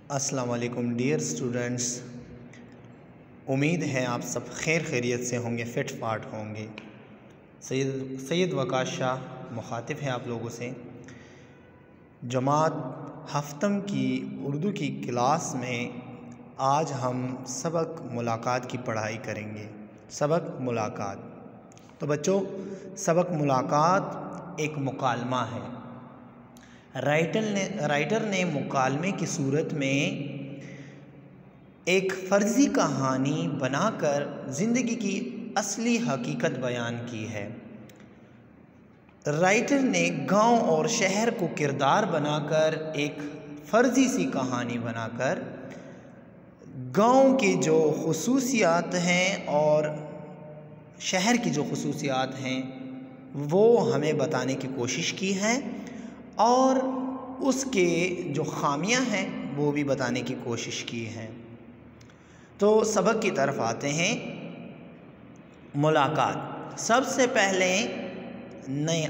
अस्सलाम वालेकुम dear students, उम्मीद है आप सब खैर खैरियत से होंगे, फिट फाट होंगे। सैयद वकास शाह मुखातिब है आप लोगों से। जमात हफ्तम की उर्दू की क्लास में आज हम सबक मुलाकात की पढ़ाई करेंगे। सबक मुलाकात। तो बच्चों, सबक मुलाकात एक मुकालमा है। राइटर ने मुकालमे की सूरत में एक फ़र्ज़ी कहानी बनाकर ज़िंदगी की असली हकीकत बयान की है। राइटर ने गांव और शहर को किरदार बनाकर एक फ़र्ज़ी सी कहानी बनाकर गांव की जो खुसूसियात हैं और शहर की जो खुसूसियात हैं वो हमें बताने की कोशिश की है और उसके जो ख़ामियां हैं वो भी बताने की कोशिश की है। तो सबक की तरफ आते हैं। मुलाकात। सबसे पहले नए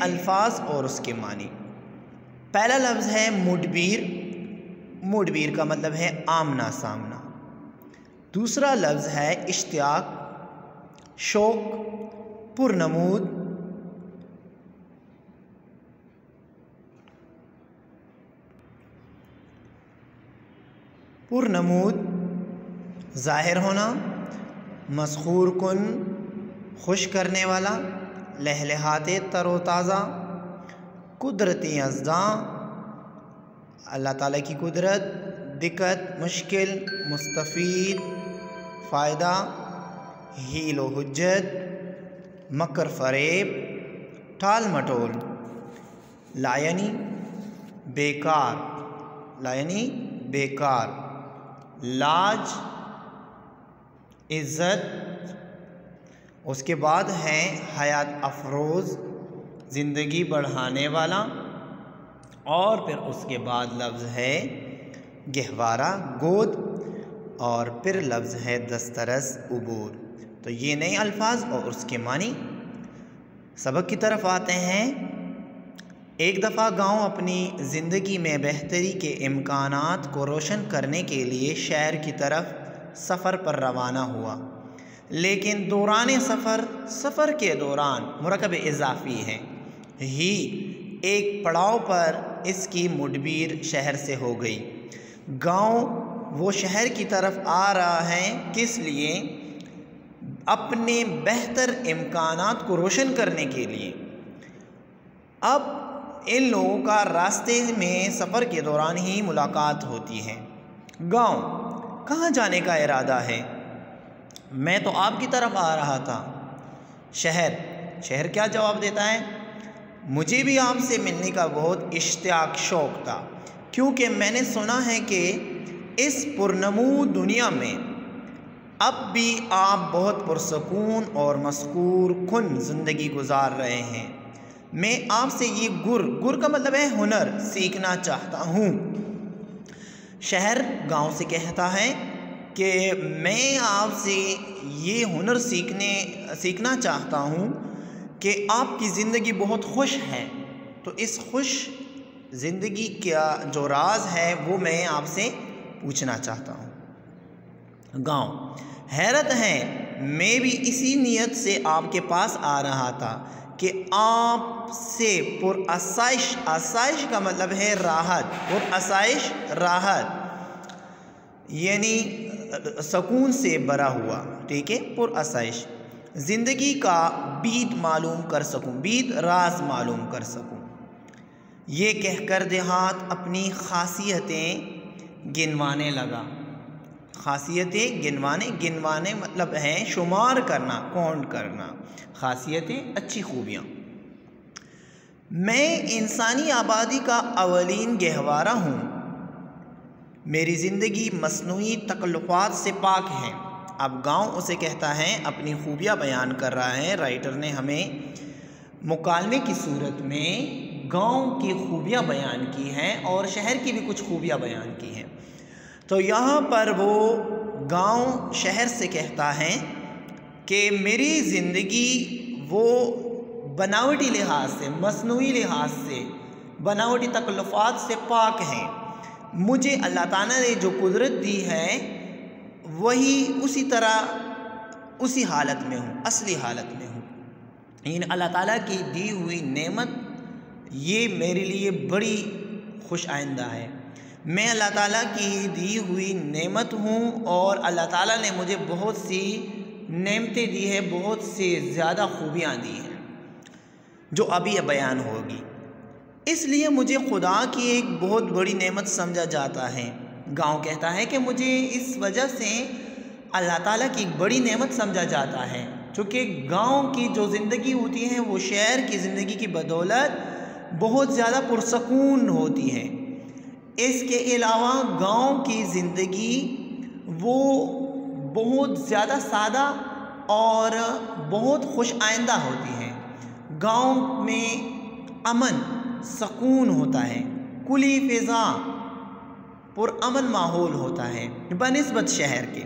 अल्फाज और उसके मानी। पहला लफ्ज़ है मुडबीर। मुडबीर का मतलब है आमना सामना। दूसरा लफ्ज़ है इश्तियाक, शौक़, पुरनमूद। पुरनमूद ज़ाहिर होना, मसखूर कुन खुश करने वाला, लहलहाते तरोताज़ा, कुदरती अज़्ज़ा अल्लाह ताला की कुदरत, दिक्कत, मुश्किल, मुस्तफ़ीद, फ़ायदा, हील व हुज्जत, मकर फ़रेब, टाल मटोल। लायनी बेकार, लायनी बेकार। लाज इज़्ज़त। उसके बाद है हयात अफरोज़, ज़िंदगी बढ़ाने वाला। और फिर उसके बाद लफ्ज़ है गहवारा, गोद। और फिर लफ्ज़ है दस्तरस, उबूर। तो ये नए अल्फाज और उसके मानी। सबक की तरफ आते हैं। एक दफ़ा गांव अपनी ज़िंदगी में बेहतरी के इम्कानात को रोशन करने के लिए शहर की तरफ सफ़र पर रवाना हुआ, लेकिन दौरान सफ़र के दौरान मुरकब इजाफ़ी है ही एक पड़ाव पर इसकी मुडबीर शहर से हो गई। गांव वो शहर की तरफ आ रहा है, किस लिए? अपने बेहतर इम्कानात को रोशन करने के लिए। अब इन लोगों का रास्ते में सफ़र के दौरान ही मुलाकात होती है। गांव कहाँ जाने का इरादा है? मैं तो आपकी तरफ आ रहा था। शहर क्या जवाब देता है? मुझे भी आपसे मिलने का बहुत इश्तियाक, शौक़ था, क्योंकि मैंने सुना है कि इस पुरनमूद दुनिया में अब भी आप बहुत पुरसकून और मस्कूर कुन ज़िंदगी गुजार रहे हैं। मैं आपसे ये गुर का मतलब है हुनर, सीखना चाहता हूँ। शहर गांव से कहता है कि मैं आपसे ये हुनर सीखना चाहता हूँ कि आपकी ज़िंदगी बहुत खुश है। तो इस खुश ज़िंदगी का जो राज है वो मैं आपसे पूछना चाहता हूँ। गांव हैरत है, मैं भी इसी नीयत से आपके पास आ रहा था कि आपसे पुरअसाइश, आसाइश का मतलब है राहत, पुरअसाइश राहत यानी सुकून से भरा हुआ, ठीक है, पुरअसाइश ज़िंदगी का बीत मालूम कर सकूं, बीत राज मालूम कर सकूं। ये कहकर देहात अपनी खासियतें गिनवाने लगा। खासियतें गिनवाने मतलब है शुमार करना, काउंट करना। खासियतें, अच्छी खूबियाँ। मैं इंसानी आबादी का अवलीन गहवारा हूँ। मेरी ज़िंदगी मसनूई तकल्लुफ़ात से पाक है। अब गांव उसे कहता है, अपनी खूबियाँ बयान कर रहा है। राइटर ने हमें मुकालमे की सूरत में गांव की खूबियाँ बयान की हैं और शहर की भी कुछ खूबियाँ बयान की हैं। तो यहाँ पर वो गांव शहर से कहता है कि मेरी ज़िंदगी वो बनावटी लिहाज से, मसनूई लिहाज से बनावटी तकल्लुफ़ात से पाक हैं। मुझे अल्लाह ताला ने जो कुदरत दी है वही उसी तरह उसी हालत में हूँ, असली हालत में हूँ। इन अल्लाह ताला की दी हुई नेमत ये मेरे लिए बड़ी खुश आइंदा है। मैं अल्लाह ताला की दी हुई नेमत हूँ और अल्लाह ताला ने मुझे बहुत सी नेमतें दी है, बहुत से ज़्यादा खूबियाँ दी हैं जो अभी बयान होगी। इसलिए मुझे खुदा की एक बहुत बड़ी नेमत समझा जाता है। गांव कहता है कि मुझे इस वजह से अल्लाह ताला की एक बड़ी नेमत समझा जाता है, चूँकि गांव की जो ज़िंदगी होती है वो शहर की ज़िंदगी की बदौलत बहुत ज़्यादा पुरसकून होती है। इसके अलावा गांव की ज़िंदगी वो बहुत ज़्यादा सादा और बहुत खुश आइंदा होती है। गांव में अमन सकून होता है, खुली फ़िज़ा पुरअमन माहौल होता है बनिस्बत शहर के।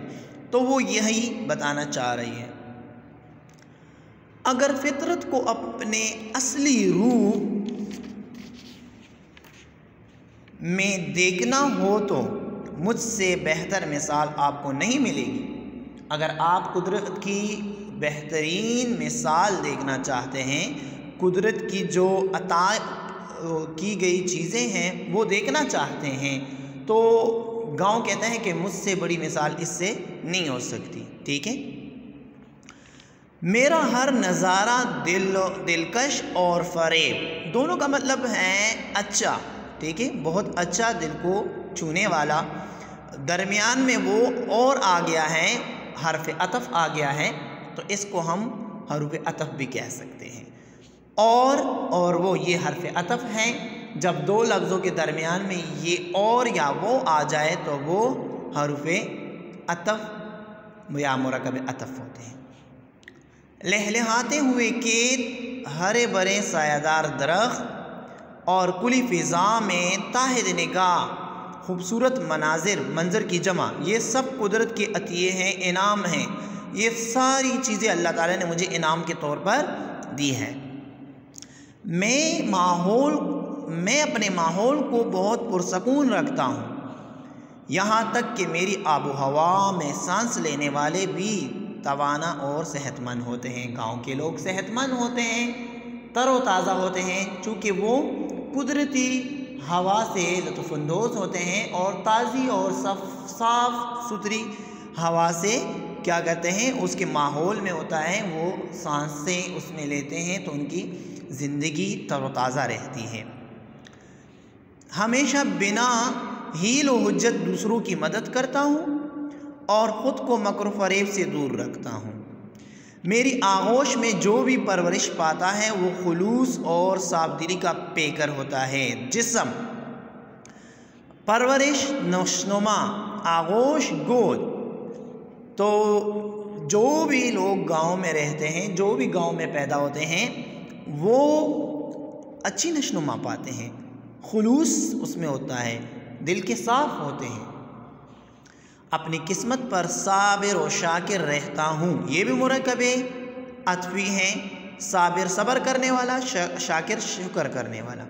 तो वो यही बताना चाह रही है। अगर फितरत को अपने असली रूप में देखना हो तो मुझसे बेहतर मिसाल आपको नहीं मिलेगी। अगर आप कुदरत की बेहतरीन मिसाल देखना चाहते हैं, कुदरत की जो अता की गई चीज़ें हैं वो देखना चाहते हैं, तो गांव कहता है कि मुझसे बड़ी मिसाल इससे नहीं हो सकती। ठीक है, मेरा हर नज़ारा दिलकश और फ़रेब दोनों का मतलब है अच्छा। ठीक है, बहुत अच्छा, दिल को छूने वाला। दरमियान में वो और आ गया है, हर्फ अतफ़ आ गया है, तो इसको हम हर्फ अतफ़ भी कह सकते हैं। और वो ये हर्फ अतफ़ हैं। जब दो लफ्ज़ों के दरमियान में ये और या वो आ जाए तो वो हर्फ अतफ़ या मुरक्कब अतफ़ होते हैं। लहलहाते हुए खेत, हरे भरे सायादार दरख्त और खुली फ़िज़ा में ताहिद निगाह खूबसूरत मंज़र की जमा, ये सब कुदरत के अतिये हैं, इनाम हैं। ये सारी चीज़ें अल्लाह ताला ने मुझे इनाम के तौर पर दी है। मैं अपने माहौल को बहुत पुरसकून रखता हूँ, यहाँ तक कि मेरी आबो हवा में सांस लेने वाले भी तवाना और सेहतमंद होते हैं। गांव के लोग सेहतमंद होते हैं, तरोताज़ा होते हैं, चूँकि वो कुदरती हवा से लुत्फ़अंदोज़ होते हैं और ताज़ी और साफ़ सुथरी हवा से क्या करते हैं, उसके माहौल में होता है, वो सांसें उसमें लेते हैं तो उनकी ज़िंदगी तरोताज़ा रहती है। हमेशा बिना हील व हुज्जत दूसरों की मदद करता हूँ और ख़ुद को मकर फ़रेब से दूर रखता हूँ। मेरी आगोश में जो भी परवरिश पाता है वो खुलूस और साबदिली का पेकर होता है। जिस्म, परवरिश, नशोनुमा, आगोश, गोद। तो जो भी लोग गांव में रहते हैं, जो भी गांव में पैदा होते हैं, वो अच्छी नशोनुमा पाते हैं, खुलूस उसमें होता है, दिल के साफ़ होते हैं। अपनी किस्मत पर साबिर और शाकिर रहता हूँ, ये भी मुरक्कब अतफ़ी हैं। साबिर सब्र करने वाला, शाकिर शुक्र करने वाला।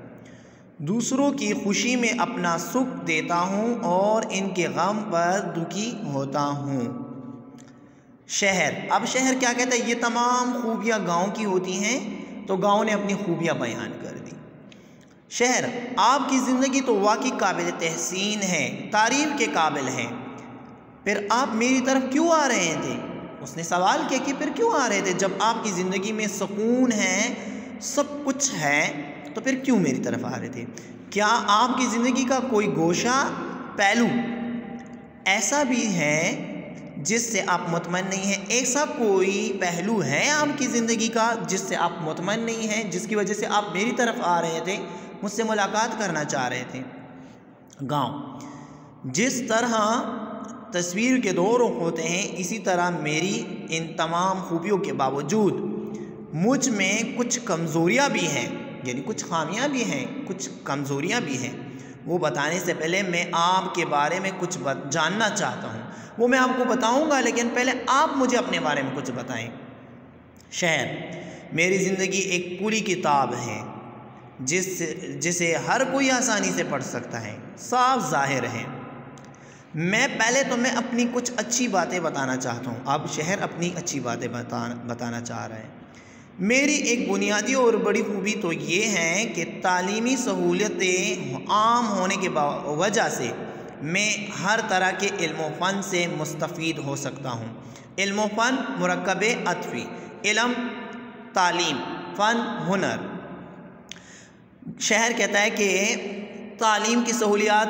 दूसरों की खुशी में अपना सुख देता हूँ और इनके गम पर दुखी होता हूँ। शहर, अब शहर क्या कहता है, ये तमाम खूबियाँ गाँव की होती हैं, तो गाँव ने अपनी खूबियाँ बयान कर दी। शहर, आपकी ज़िंदगी तो वाकई काबिल तहसीन है, तारीफ़ के काबिल है, फिर आप मेरी तरफ क्यों आ रहे थे? उसने सवाल किया कि फिर क्यों आ रहे थे, जब आपकी ज़िंदगी में सुकून है, सब कुछ है, तो फिर क्यों मेरी तरफ आ रहे थे? क्या आपकी ज़िंदगी का कोई गोशा, पहलू ऐसा भी है जिससे आप मुतमईन नहीं हैं? ऐसा कोई पहलू है आपकी ज़िंदगी का जिससे आप मुतमईन नहीं हैं, जिसकी वजह से आप मेरी तरफ आ रहे थे, मुझसे मुलाकात करना चाह रहे थे? गाँव, जिस तरह तस्वीर के दो रुख होते हैं, इसी तरह मेरी इन तमाम खूबियों के बावजूद मुझ में कुछ कमज़ोरियाँ भी हैं, यानी कुछ खामियाँ भी हैं, कुछ कमज़ोरियाँ भी हैं। वो बताने से पहले मैं आपके बारे में कुछ जानना चाहता हूँ। वो मैं आपको बताऊँगा, लेकिन पहले आप मुझे अपने बारे में कुछ बताएं। शहर, मेरी ज़िंदगी एक पूरी किताब है, जिसे हर कोई आसानी से पढ़ सकता है, साफ जाहिर है। मैं अपनी कुछ अच्छी बातें बताना चाहता हूँ। अब शहर अपनी अच्छी बातें बताना चाह रहा है। मेरी एक बुनियादी और बड़ी खूबी तो ये है कि तालीमी सहूलियतें आम होने के वजह से मैं हर तरह के इल्म फ़न से मुस्तफ़ीद हो सकता हूँ। इल्म फ़न मुरक्कब अतफ़ी, इल्म, तालीम, फ़न, हुनर। शहर कहता है कि तालीम की सहूलियात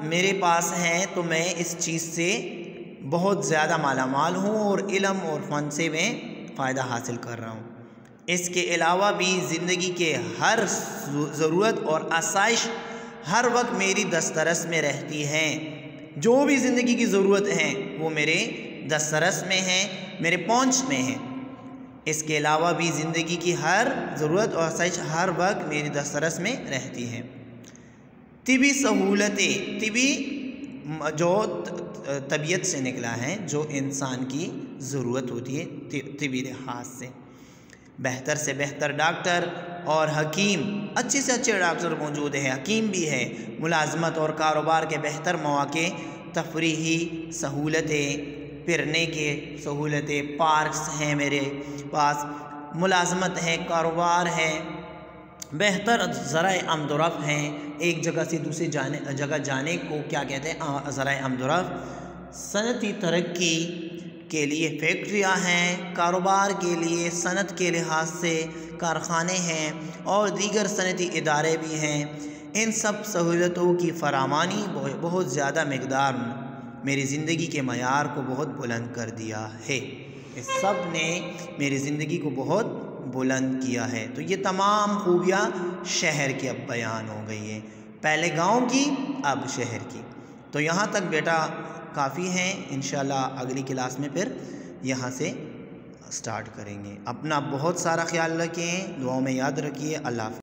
मेरे पास हैं तो मैं इस चीज़ से बहुत ज़्यादा मालामाल हूँ और इल्म और फ़न से मैं फ़ायदा हासिल कर रहा हूँ। इसके अलावा भी ज़िंदगी के हर ज़रूरत और आसाइश हर वक्त मेरी दस्तरस में रहती हैं। जो भी ज़िंदगी की ज़रूरत है वो मेरे दस्तरस में है, मेरे पहुँच में है। इसके अलावा भी ज़िंदगी की हर ज़रूरत और आसाइश हर वक्त मेरी दस्तरस में रहती है। तिबी सहूलतें, तिबी जो तबीयत से निकला है, जो इंसान की ज़रूरत होती है तिबी लिहाज से। बेहतर से बेहतर डॉक्टर और हकीम, अच्छे से अच्छे डॉक्टर मौजूद हैं, हकीम भी है। मुलाजमत और कारोबार के बेहतर मौके, तफरीही सहूलतें, फिरने के सहूलतें, पार्क्स हैं मेरे पास, मुलाजमत है, कारोबार है, बेहतर ज़राए आमदोरफ़्त हैं। एक जगह से दूसरी जगह जाने को क्या कहते हैं? ज़राए आमदोरफ़्त। सनती तरक्की के लिए फैक्ट्रियाँ हैं, कारोबार के लिए सनत के लिहाज से कारखाने हैं और दीगर सनती इदारे भी हैं। इन सब सहूलतों की फरामानी बहुत ज़्यादा मकदार मेरी ज़िंदगी के मयार को बहुत बुलंद कर दिया है। इस सब ने मेरी ज़िंदगी को बहुत बुलंद किया है। तो ये तमाम खूबियाँ शहर की अब बयान हो गई है, पहले गांव की अब शहर की। तो यहाँ तक बेटा काफ़ी हैं। इंशाल्लाह अगली क्लास में फिर यहाँ से स्टार्ट करेंगे। अपना बहुत सारा ख्याल रखें, दुआओं में याद रखिए। अल्लाह हाफ़िज़।